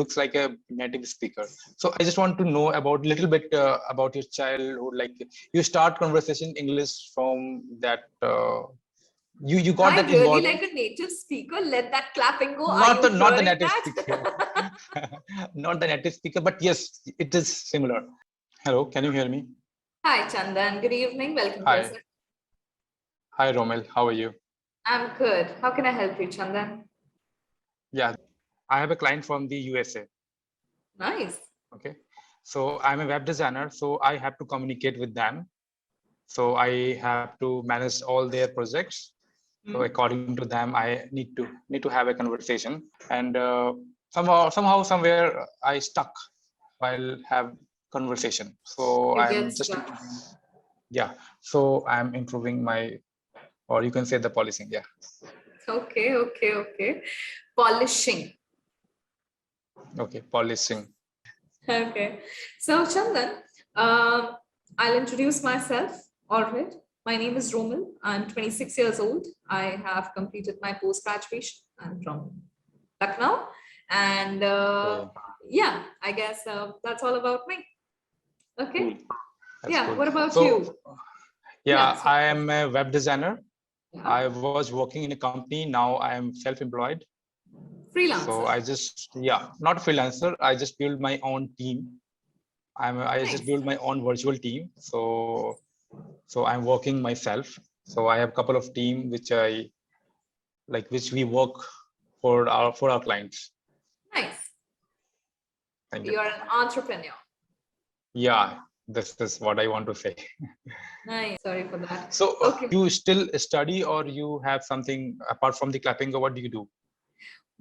looks like a native speaker. So I just want to know about a little bit about your childhood. Like you start conversation English from that. You got I'm that really involved. like a native speaker. Let that clapping go. Not Are the you not the hearing native that? speaker. Not the native speaker, but yes, it is similar. Hello, can you hear me? Hi, Chandan. Good evening. Welcome to us. Hi. Hi, Romel. How are you? I'm good. How can I help you, Chandan? Yeah, I have a client from the USA. Nice. Okay. So I'm a web designer, so I have to communicate with them. So I have to manage all their projects. So according to them, I need to have a conversation. And somewhere I stuck while have conversation. So You get I'm just stuck. improving. Yeah. So I'm improving my, or you can say the policing. Yeah. Okay. Polishing. Okay. Policing. Okay. So, Chandan, I'll introduce myself. All right. My name is Romil. I'm 26 years old. I have completed my post-graduation. I'm from Lucknow. And Okay. yeah, I guess that's all about me. Okay. Cool. That's Yeah. cool. What about So you? yeah, So, I am a web designer. yeah. I was working in a company. Now I am self-employed. So Freelancer. I just, yeah, not freelancer. I just build my own team. I just Nice. build my own virtual team. So I'm working myself. So I have a couple of team which I like, which we work for our clients. Nice. Thank you. You're an entrepreneur. Yeah, this is what I want to say. Nice. Sorry for that. So Okay. you still study or you have something apart from the clapping, or what do you do?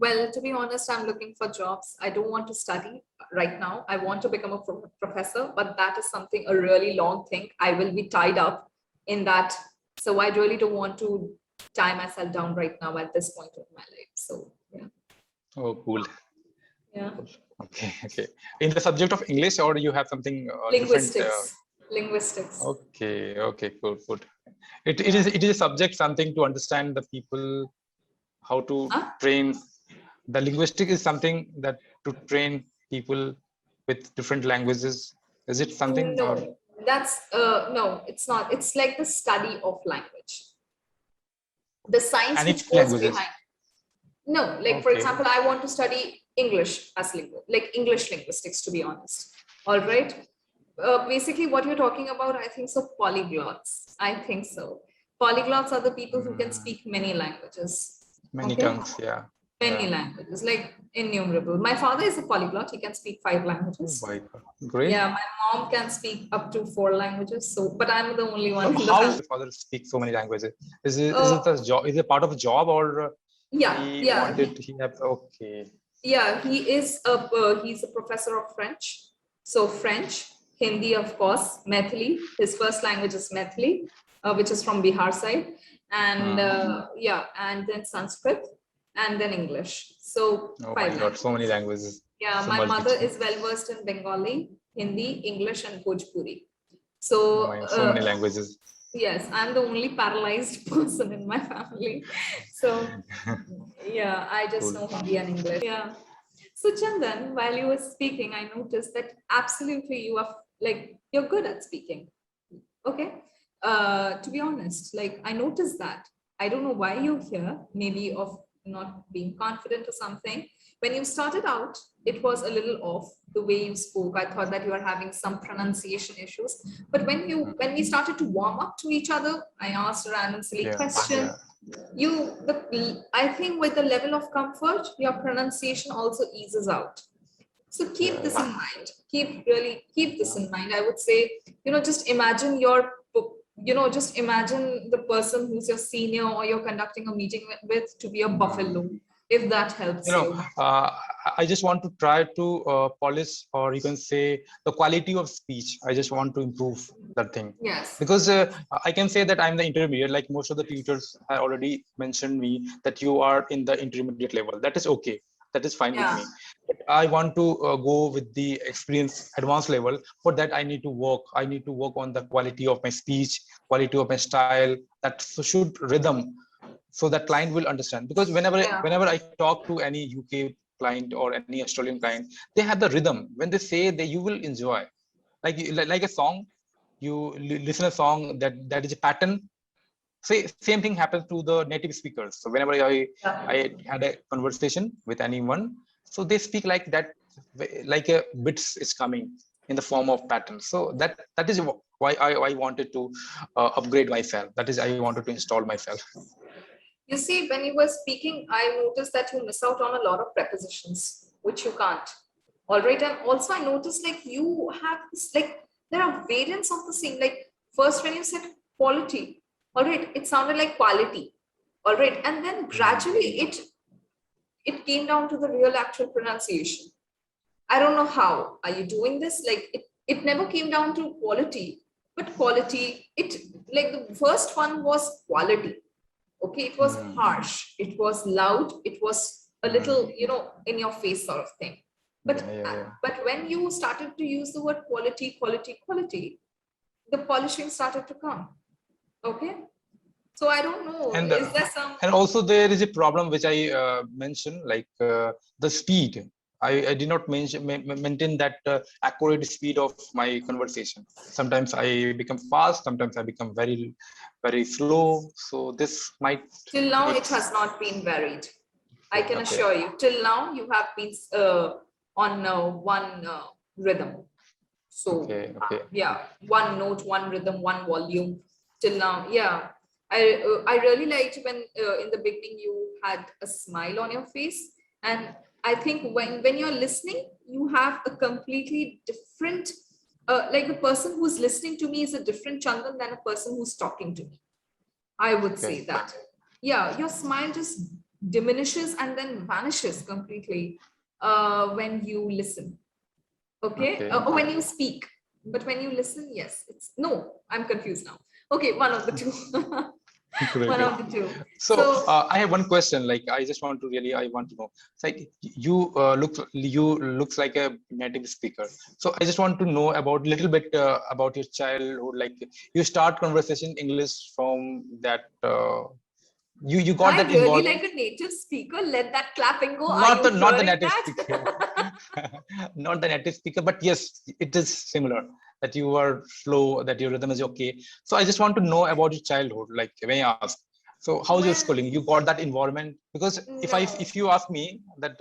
Well, to be honest, I'm looking for jobs. I don't want to study right now. I want to become a professor, but that is something a really long thing. I will be tied up in that. So I really don't want to tie myself down right now at this point of my life. So yeah. Oh, cool. Yeah. Okay. In the subject of English, or you have something different? Linguistics. Okay, good. Yeah. It is a subject, something to understand the people, how to Huh? train. The linguistic is something that to train people with different languages. Is it something or? No, that's no, it's not. It's like the study of language, the science Any which goes languages? behind. No, like for Okay. example, I want to study English as like English linguistics, to be honest. All right. Basically, what you're talking about, I think so, polyglots. I think so. Polyglots are the people who can speak many languages. Many Okay. tongues, yeah. Many Yeah. languages, like innumerable. My father is a polyglot. He can speak 5 Oh languages. my God. Great. Yeah, my mom can speak up to 4 languages. So, but I'm the only one So in the how family. your father speak so many languages? Is it Uh, a job? Is it part of a job, or yeah, he yeah. wanted? He have okay. Yeah, he's a professor of French. So French, Hindi, of course, Maithili. His first language is Maithili, which is from Bihar side, and yeah, and then Sanskrit, and then English. So Oh my 5 God, so many languages. languages. Yeah, So my multi. mother is well versed in Bengali, Hindi, English, and Bhojpuri. Oh So my, so many languages. yes, I'm the only paralyzed person in my family. So yeah, I just Cool. know Hindi and English. Yeah. So Chandan, while you were speaking, I noticed that absolutely you are like you're good at speaking. Okay. To be honest, like I noticed that. I don't know why you're here, maybe of not being confident or something. When you started out, it was a little off the way you spoke. I thought that you were having some pronunciation issues. But when we started to warm up to each other, I asked a random silly Yeah, question. I think with the level of comfort, your pronunciation also eases out. So keep this yeah. in mind. Keep this in mind. I would say, just imagine just imagine the person who's your senior or you're conducting a meeting with to be a buffalo, if that helps you. I just want to try to polish, or you can say the quality of speech. I just want to improve that thing, Yes. because I can say that I'm the intermediate. Like most of the tutors have already mentioned me that you are in the intermediate level. That is okay. That is fine with Yeah. me. But I want to go with the experience advanced level. For that, I need to work. I need to work on the quality of my speech, quality of my style. That should rhythm, so that client will understand. Because whenever Yeah. I talk to any UK client or any Australian client, they have the rhythm. When they say that you will enjoy, like a song, you listen a song that is a pattern. Same thing happens to the native speakers. So whenever I had a conversation with anyone, so they speak like that, like a bits is coming in the form of patterns. So that is why I wanted to upgrade myself. That is, I wanted to install myself. You see, when you were speaking, I noticed that you miss out on a lot of prepositions, which you can't. All right. And also I noticed like you have this, like, there are variants of the same. Like first when you said quality, all right, it sounded like quality. All right. And then gradually it came down to the real actual pronunciation. I don't know how are you doing this. Like it never came down to quality, but quality, it, like the first one was quality. Okay, it was harsh, it was loud, it was a little, you know, in your face sort of thing. But but when you started to use the word quality, the polishing started to come. Okay, so I don't know, And is there some, and also there is a problem which I mentioned, like the speed. I did not maintain that accurate speed of my conversation. Sometimes I become fast, sometimes I become very slow. So this might till now it makes, has not been varied. I can okay. assure you, till now you have been on one rhythm. So Okay. yeah, one note, one rhythm, one volume till now. Yeah, I really liked when in the beginning you had a smile on your face, and I think when you're listening, you have a completely different. Like the person who's listening to me is a different Chandan than a person who's talking to me. I would say that. Yeah, your smile just diminishes and then vanishes completely when you listen. Okay, when you speak, but when you listen, yes, it's no, I'm confused now. Okay, one of the two. One of the two. So I have one question. Like I just want to really, I want to know. It's like you looks like a native speaker. So I just want to know about little bit about your childhood. Like you start conversation English from that. You got I that really involvement. like a native speaker. Let that clapping go. Are Not you the hearing native speaker. that? Not the native speaker, but yes, it is similar. That you are slow, that your rhythm is okay. So I just want to know about your childhood. Like when you ask, so how's your Well, schooling? You got that environment? Because no. if you ask me that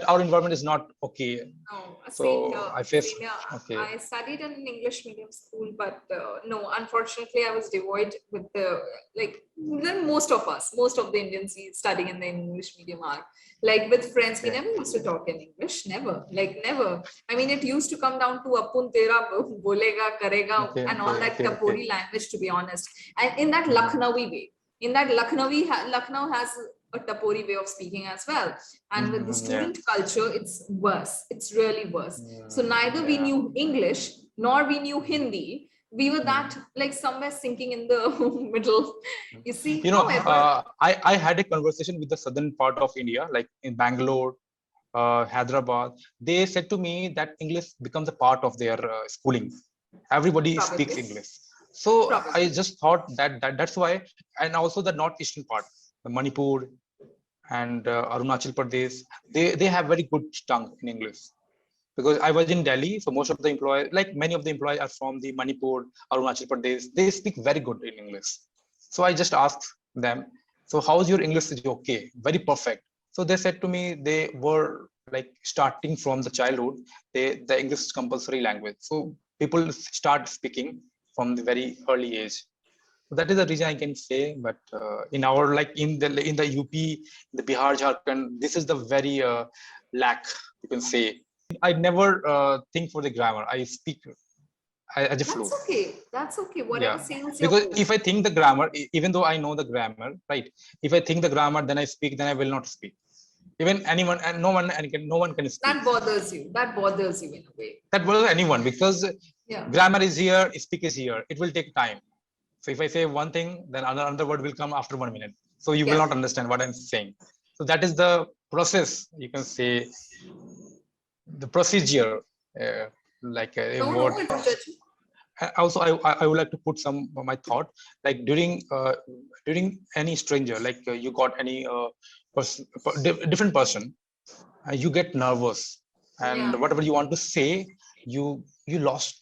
our environment is not okay, No, same so here. I face Same here. okay. I studied in an English medium school, but no, unfortunately, I was devoid with the, like, then most of the Indians we studying in the English medium are like with friends. We Okay. never used to talk in English, never, like never. I mean, it used to come down to apun tera bolega karega Okay. and all that Okay. Kapuri language, to be honest, and in that Mhm. Lucknowi way. In that Lucknow has a Tapori way of speaking as well. And with the Yeah. student culture, it's worse. It's really worse. So neither we Yeah. knew English nor we knew Hindi. We were that like somewhere sinking in the middle. You see, You know, however, I had a conversation with the southern part of India, like in Bangalore, Hyderabad. They said to me that English becomes a part of their schooling. Everybody speaks probably, English. So I probably. just thought that's why, and also the northeastern part, the Manipur and Arunachal Pradesh, they have very good tongue in English. Because I was in Delhi, so most of the employees, like many of the employees, are from the Manipur, Arunachal Pradesh. They speak very good in English. So I just asked them, "So how's your English? Is okay, very perfect." So they said to me they were like starting from the childhood. The English is compulsory language, so people start speaking from the very early age. So that is the reason I can say. But in our like in the UP, the Bihar, Jharkhand, this is the very lack, you can say. I never think for the grammar. I speak as a flow. That's okay. That's okay. Whatever Yeah, sails your because boat. if I think the grammar, even though I know the grammar, right? If I think the grammar, then I speak. Then I will not speak. Even anyone and no one can speak. That bothers you. That bothers you in a way. That was anyone because Yeah. grammar is here, speak is here. It will take time. So if I say one thing, then another word will come after 1 minute. So you will Yeah. not understand what I'm saying. So that is the process. You can say the procedure, like a No, no, word. it's judgment. Also, I would like to put some of my thought. Like during any stranger, like you got any different person. you get nervous, and Yeah. whatever you want to say, you lost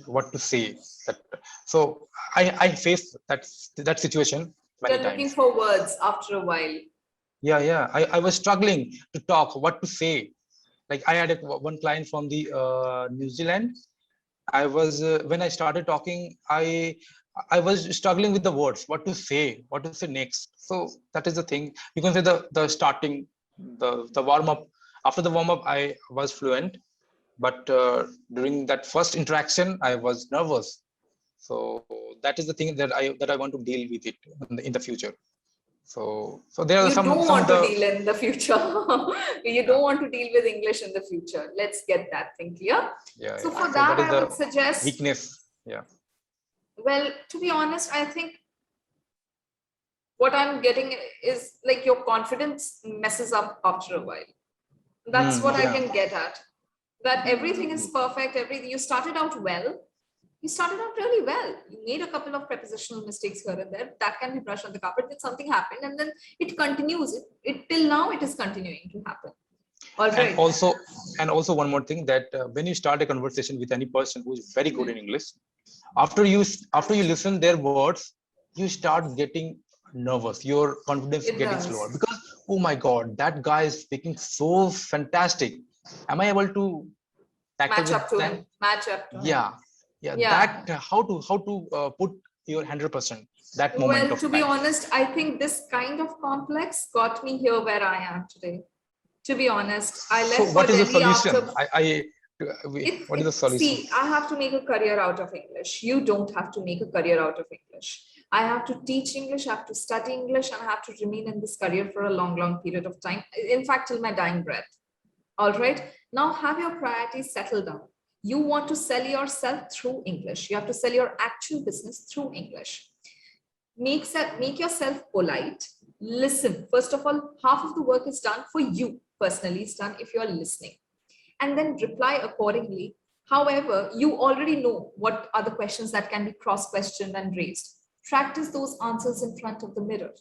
what to say. That, so I faced that situation many You're looking times. for words after a while. Yeah, I was struggling to talk, what to say. Like I had one client from the New Zealand. I was when I started talking, I was struggling with the words, what to say next. So that is the thing. You can say the starting, the warm up. After the warm up, I was fluent, but during that first interaction, I was nervous. So that is the thing that I want to deal with it in the future. So there are You don't some of want to the deal in the future. You yeah don't want to deal with English in the future. Let's get that thing clear. So yeah. for So that, that is I would the suggest, weakness. Yeah. well, to be honest, I think what I'm getting is like your confidence messes up after a while. That's what I Yeah. can get at. That everything is perfect. Everything, you started out well. You started out really well. You made a couple of prepositional mistakes here and there. That can be brushed on the carpet. Then something happened, and then it continues. It till now it is continuing to happen. All and right. also and also one more thing, that when you start a conversation with any person who is very good in English, after you listen their words, you start getting nervous, your confidence It getting slower, does. because oh my god, that guy is speaking so fantastic, am I able to tackle Match with up to them? him. Match up to him. Yeah, Yeah. that how to put your 100% that moment Well, of to be time. honest, I think this kind of complex got me here where I am today. To be honest, I So left for what is the Delhi solution? after What is the solution? see, I have to make a career out of English. You don't have to make a career out of English. I have to teach English, I have to study English, and I have to remain in this career for a long, long period of time. In fact, till my dying breath. All right. Now have your priorities settled down. You want to sell yourself through English. You have to sell your actual business through English. Make yourself polite. Listen. First of all, half of the work is done for you personally. It's done if you're listening, and then reply accordingly. However, you already know what are the questions that can be cross-questioned and raised. Practice those answers in front of the mirror.